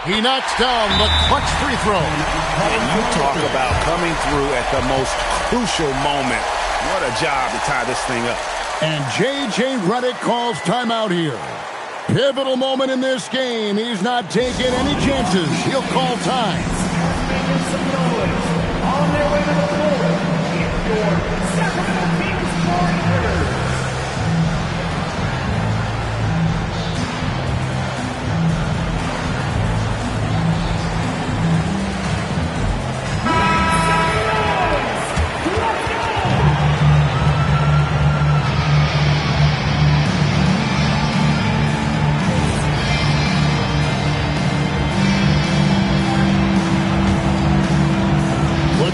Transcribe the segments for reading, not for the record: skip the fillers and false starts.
He knocks down the clutch free throw. And you talk about coming through at the most crucial moment. What a job to tie this thing up. And J.J. Redick calls timeout here. Pivotal moment in this game. He's not taking any chances. He'll call time. On their way to the floor, your Sacramento Kings scoring leaders.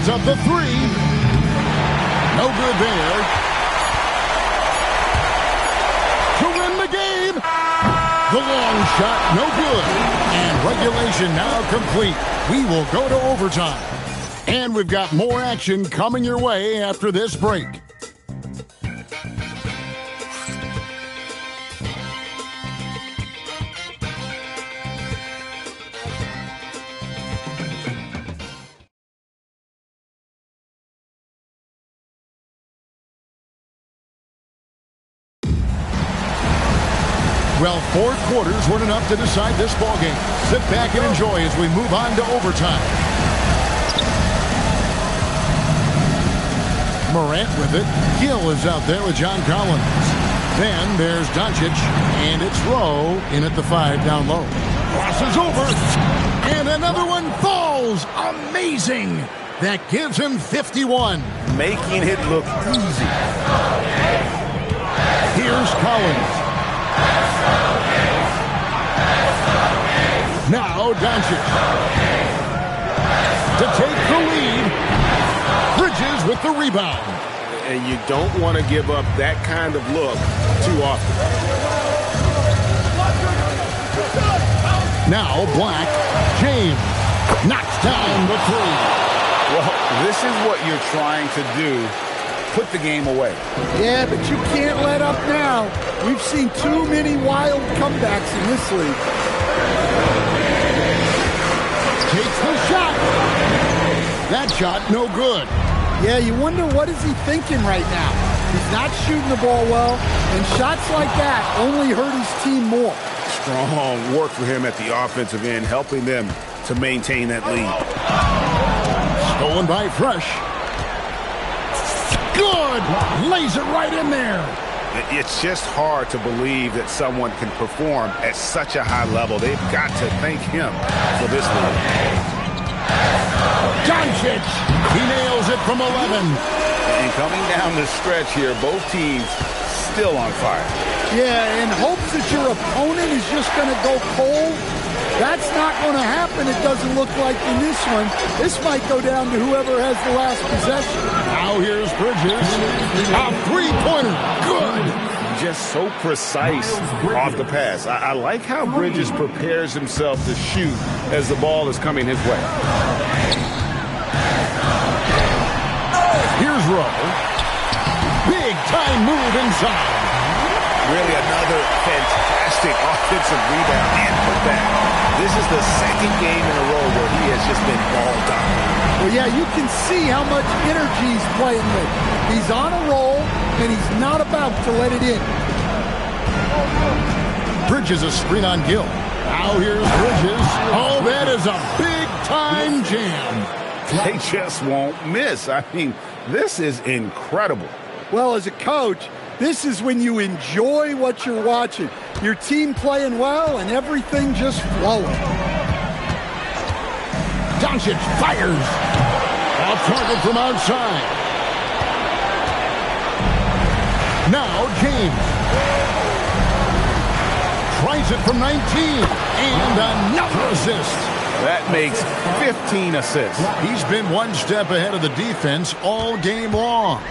Up the three. No good there. To win the game. The long shot, no good. And regulation now complete. We will go to overtime. And we've got more action coming your way after this break. Well, 4 quarters weren't enough to decide this ballgame. Sit back and enjoy as we move on to overtime. Morant with it. Gill is out there with John Collins. Then there's Doncic, and it's Rowe in at the 5 down low. Crosses over, and another one falls. Amazing. That gives him 51. Making it look easy. Here's Collins. Now Doncic to take the lead. Bridges with the rebound. And you don't want to give up that kind of look too often. Now Black. James knocks down the 3. Well, this is what you're trying to do. Put the game away. Yeah, but you can't let up now. We've seen too many wild comebacks in this league. Takes the shot. That shot, no good. Yeah, you wonder what is he thinking right now. He's not shooting the ball well, and shots like that only hurt his team more. Strong work for him at the offensive end, helping them to maintain that lead. Stolen by Fresh. Good! Lays it right in there. It's just hard to believe that someone can perform at such a high level. They've got to thank him for this lead. Doncic! He nails it from 11. And coming down the stretch here, both teams still on fire. Yeah, in hopes that your opponent is just going to go cold. That's not going to happen, it doesn't look like in this one. This might go down to whoever has the last possession. Now here's Bridges. A three-pointer. Good. Just so precise off the pass. I like how Bridges prepares himself to shoot as the ball is coming his way. Here's Rowe. Big-time move inside. Really another fantastic offensive rebound and putback. This is the second game in a row where he has just been ball dominant. Well, yeah, you can see how much energy he's playing with. He's on a roll, and he's not about to let it in. Bridges a screen on Gill. Now here's Bridges. Oh, that is a big-time jam. They just won't miss. I mean, this is incredible. Well, as a coach, this is when you enjoy what you're watching. Your team playing well and everything just flowing. Doncic fires. Off target from outside. Now James. Tries it from 19. And another assist. That makes 15 assists. He's been one step ahead of the defense all game long.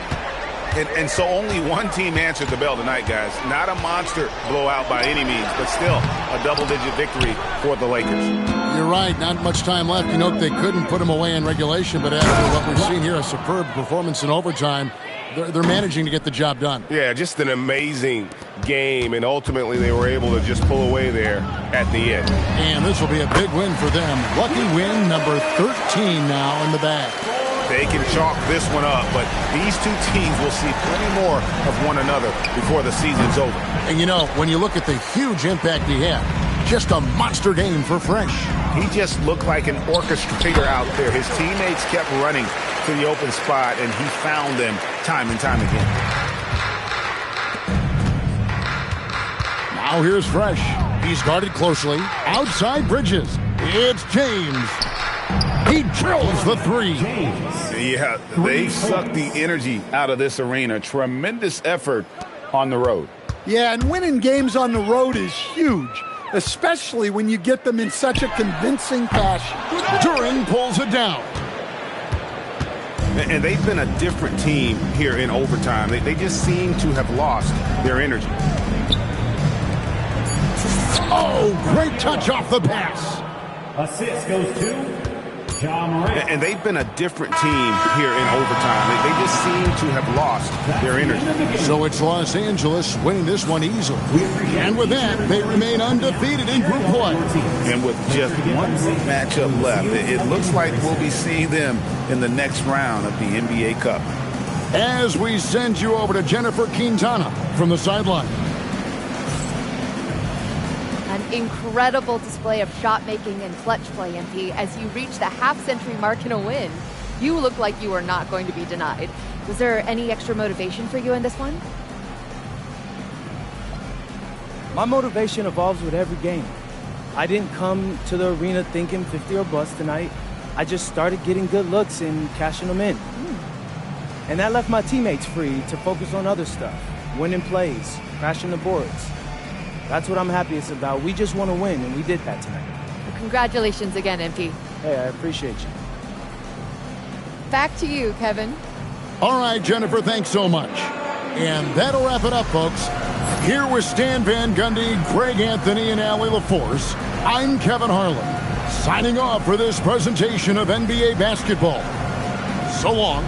And so only one team answered the bell tonight, guys. Not a monster blowout by any means, but still a double-digit victory for the Lakers. You're right. Not much time left. You know, they couldn't put him away in regulation, but after what we've seen here, a superb performance in overtime, they're managing to get the job done. Yeah, just an amazing game, and ultimately they were able to just pull away there at the end. And this will be a big win for them. Lucky win number 13 now in the bag. They can chalk this one up, but these two teams will see plenty more of one another before the season's over. And you know, when you look at the huge impact he had, just a monster game for Fresh. He just looked like an orchestrator out there. His teammates kept running to the open spot, and he found them time and time again. Now here's Fresh. He's guarded closely. Outside Bridges. It's James. He drills the three. Yeah, they sucked the energy out of this arena. Tremendous effort on the road. Yeah, and winning games on the road is huge, especially when you get them in such a convincing fashion. Duren pulls it down. And they've been a different team here in overtime. They just seem to have lost their energy. Oh, great touch off the pass. Assist goes to Ja Morant. And they've been a different team here in overtime. They just seem to have lost their energy. So it's Los Angeles winning this one easily. And with that, they remain undefeated in group play. And with just one matchup left, it looks like we'll be seeing them in the next round of the NBA Cup. As we send you over to Jennifer Quintana from the sideline. An incredible display of shot making and clutch play, MP, as you reach the half-century mark in a win. You look like you are not going to be denied. Was there any extra motivation for you in this one? My motivation evolves with every game. I didn't come to the arena thinking 50 or bust tonight. I just started getting good looks and cashing them in. And that left my teammates free to focus on other stuff, winning plays, crashing the boards. That's what I'm happiest about. We just want to win, and we did that tonight. Well, congratulations again, MP. Hey, I appreciate you. Back to you, Kevin. All right, Jennifer, thanks so much. And that'll wrap it up, folks. Here with Stan Van Gundy, Greg Anthony, and Allie LaForce, I'm Kevin Harlan, signing off for this presentation of NBA basketball. So long.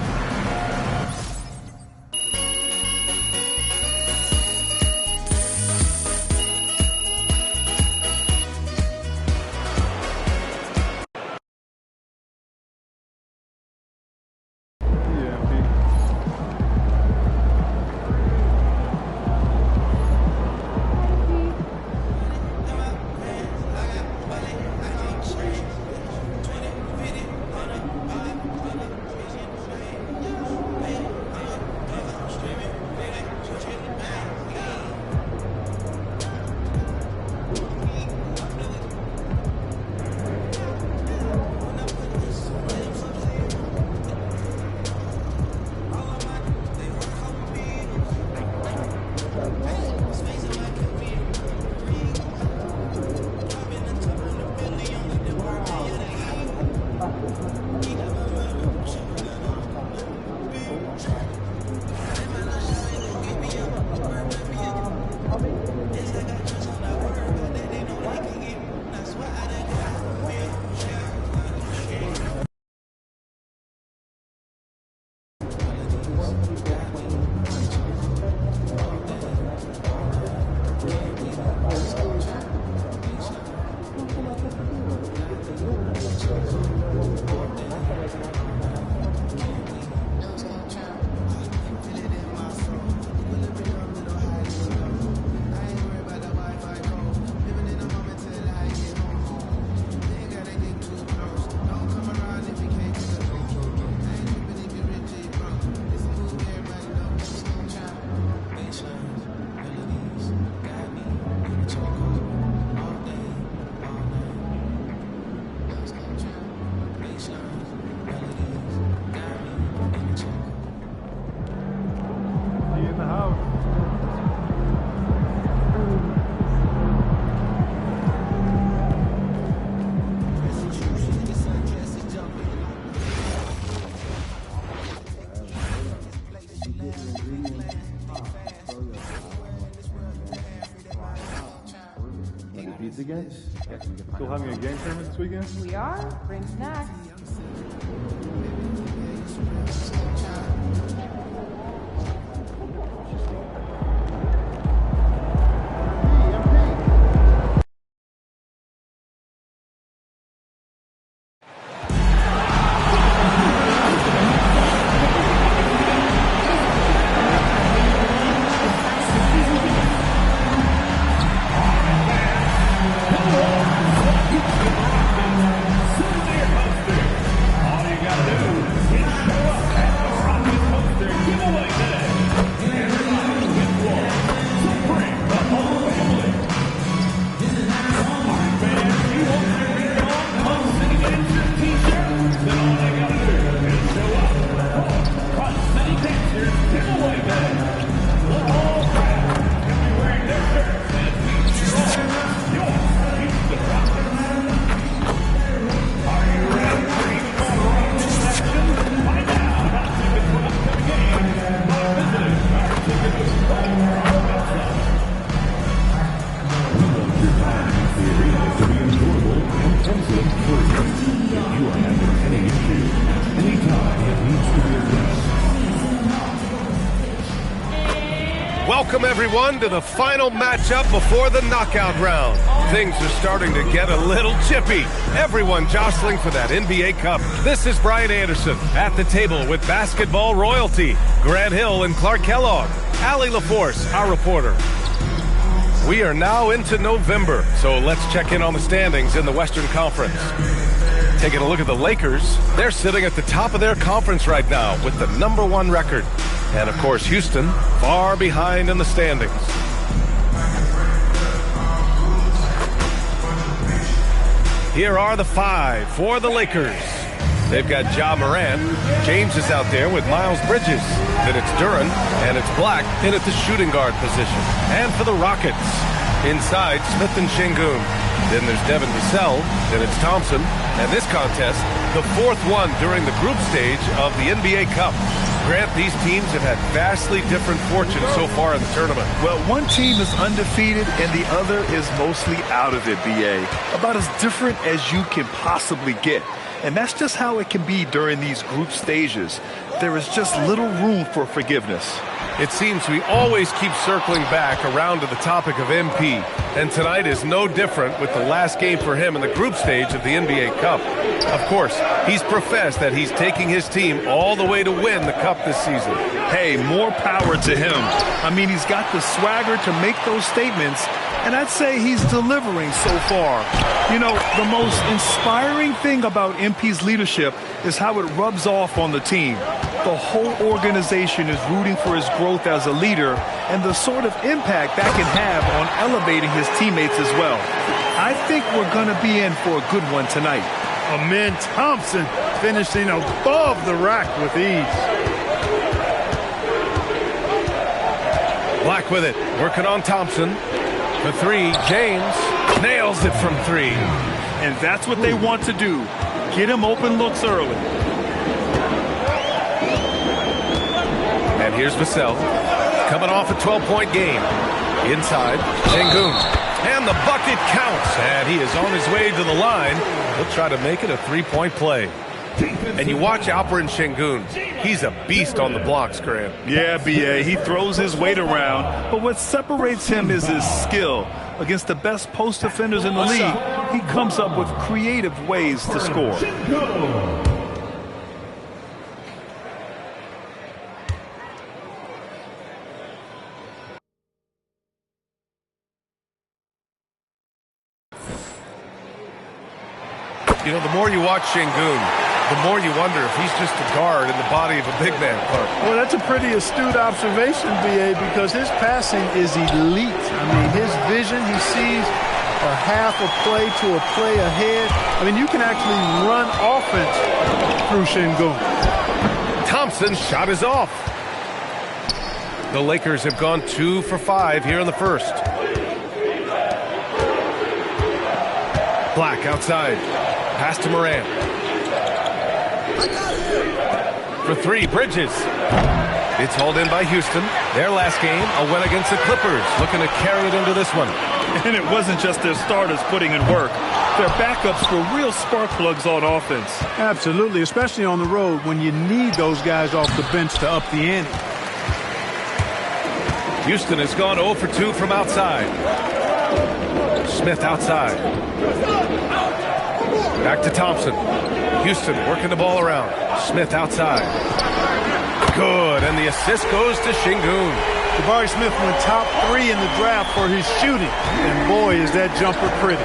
Again? Still having a game tournament this weekend? We are. Bring snacks. Welcome, everyone, to the final matchup before the knockout round. Things are starting to get a little chippy. Everyone jostling for that NBA Cup. This is Brian Anderson at the table with basketball royalty, Grant Hill and Clark Kellogg, Allie LaForce, our reporter. We are now into November, so let's check in on the standings in the Western Conference. Taking a look at the Lakers, they're sitting at the top of their conference right now with the #1 record. And, of course, Houston far behind in the standings. Here are the 5 for the Lakers. They've got Ja Morant. James is out there with Miles Bridges. Then it's Duren, and it's Black in at the shooting guard position. And for the Rockets, inside Smith and Şengün. Then there's Devin Vassell. Then it's Thompson. And this contest, the 4th one during the group stage of the NBA Cup. Grant, these teams have had vastly different fortunes so far in the tournament. Well, one team is undefeated and the other is mostly out of it, BA. About as different as you can possibly get. And that's just how it can be during these group stages. There is just little room for forgiveness. It seems we always keep circling back around to the topic of MP, and tonight is no different with the last game for him in the group stage of the NBA Cup. Of course, he's professed that he's taking his team all the way to win the Cup this season. Hey, more power to him. I mean, he's got the swagger to make those statements, and I'd say he's delivering so far. You know, the most inspiring thing about MP's leadership is how it rubs off on the team. The whole organization is rooting for his growth as a leader and the sort of impact that can have on elevating his teammates as well. I think we're going to be in for a good one tonight. Amen Thompson finishing above the rack with ease. Black with it, working on Thompson. For 3, James nails it from 3. And that's what they want to do. Get him open looks early. And here's Vassell, coming off a 12-point game. Inside, Şengün. And the bucket counts. And he is on his way to the line. He'll try to make it a 3-point play. And you watch Alperen Şengün. He's a beast on the blocks, Grant. Yeah, BA. He throws his weight around. But what separates him is his skill. Against the best post defenders in the league, he comes up with creative ways to score. You know, the more you watch Şengün, the more you wonder if he's just a guard in the body of a big man, Clark. Well, that's a pretty astute observation, BA, because his passing is elite. I mean, his vision, he sees a half a play to a play ahead. I mean, you can actually run offense through Şengün. Thompson's shot is off. The Lakers have gone 2 for 5 here in the first. Black outside. Pass to Morant. For 3, Bridges. It's hauled in by Houston. Their last game, a win against the Clippers. Looking to carry it into this one. And it wasn't just their starters putting in work. Their backups were real spark plugs on offense. Absolutely, especially on the road when you need those guys off the bench to up the ante. Houston has gone 0 for 2 from outside. Smith outside. Back to Thompson. Houston working the ball around. Smith outside. Good, and the assist goes to Şengün. Jabari Smith went top 3 in the draft for his shooting. And boy, is that jumper pretty.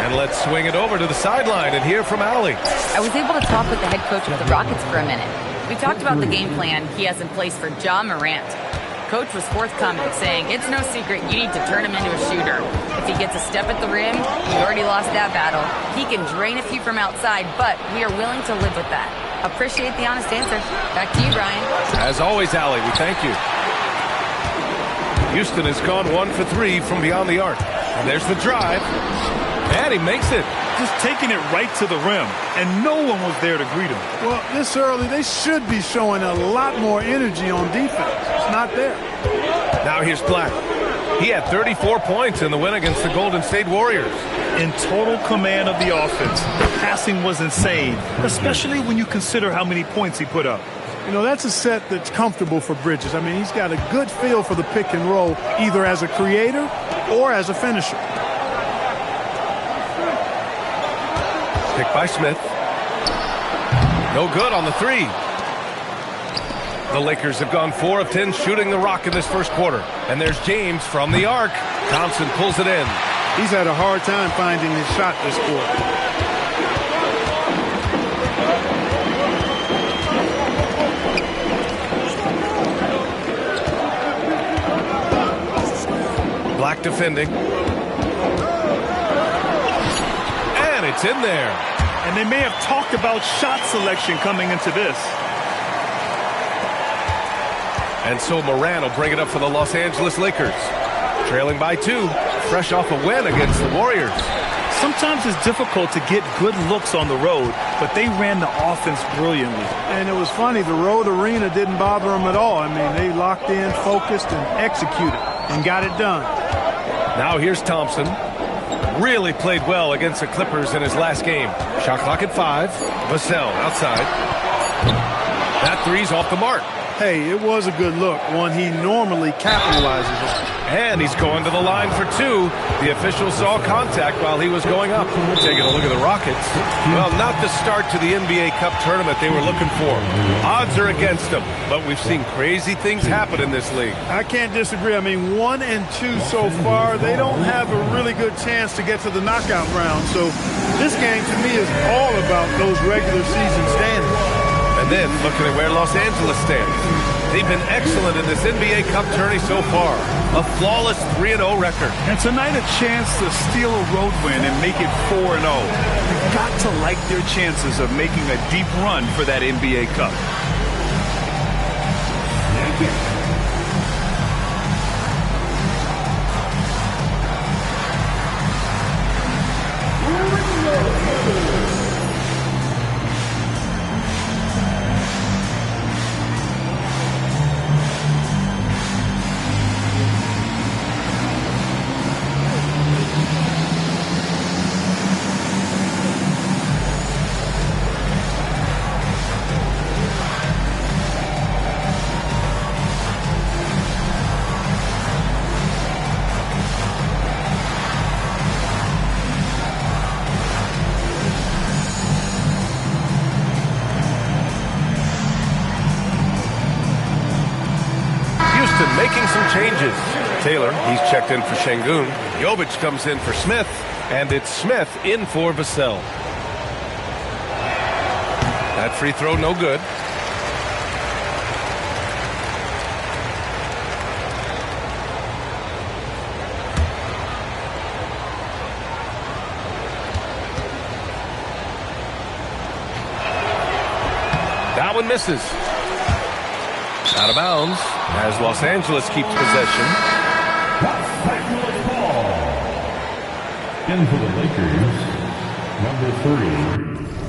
And let's swing it over to the sideline and hear from Allie. I was able to talk with the head coach of the Rockets for a minute. We talked about the game plan he has in place for Ja Morant. Coach was forthcoming, saying it's no secret you need to turn him into a shooter. If he gets a step at the rim, you already lost that battle. He can drain a few from outside, but we are willing to live with that. Appreciate the honest answer. Back to you, Brian. As always, Allie, we thank you. Houston has gone 1 for 3 from beyond the arc. And there's the drive. And he makes it. Just taking it right to the rim, and no one was there to greet him. Well, this early, they should be showing a lot more energy on defense. It's not there. Now here's Black. He had 34 points in the win against the Golden State Warriors. In total command of the offense. The passing was insane, especially when you consider how many points he put up. You know, that's a set that's comfortable for Bridges. I mean, he's got a good feel for the pick and roll, either as a creator or as a finisher. Pick by Smith. No good on the three. The Lakers have gone 4 of 10 shooting the rock in this first quarter. And there's James from the arc. Thompson pulls it in. He's had a hard time finding his shot this quarter. Black defending. And it's in there. And they may have talked about shot selection coming into this. And so Moran will bring it up for the Los Angeles Lakers. Trailing by 2, fresh off a win against the Warriors. Sometimes it's difficult to get good looks on the road, but they ran the offense brilliantly. And it was funny, the road arena didn't bother them at all. I mean, they locked in, focused, and executed, and got it done. Now here's Thompson. Really played well against the Clippers in his last game. Shot clock at 5. Vassell outside. That three's off the mark. Hey, it was a good look, one he normally capitalizes on. And he's going to the line for 2. The official saw contact while he was going up. Taking a look at the Rockets. Well, not the start to the NBA Cup tournament they were looking for. Odds are against them, but we've seen crazy things happen in this league. I can't disagree. I mean, 1 and 2 so far. They don't have a really good chance to get to the knockout round. So this game, to me, is all about those regular season standings. And then looking at where Los Angeles stands. They've been excellent in this NBA Cup tourney so far. A flawless 3-0 record. And tonight a chance to steal a road win and make it 4-0. You've got to like their chances of making a deep run for that NBA Cup. Making some changes. Taylor, he's checked in for Şengün. Jovic comes in for Smith. And it's Smith in for Vassell. That free throw no good. That one misses. Out of bounds as Los Angeles keeps possession. In for the Lakers, number 3.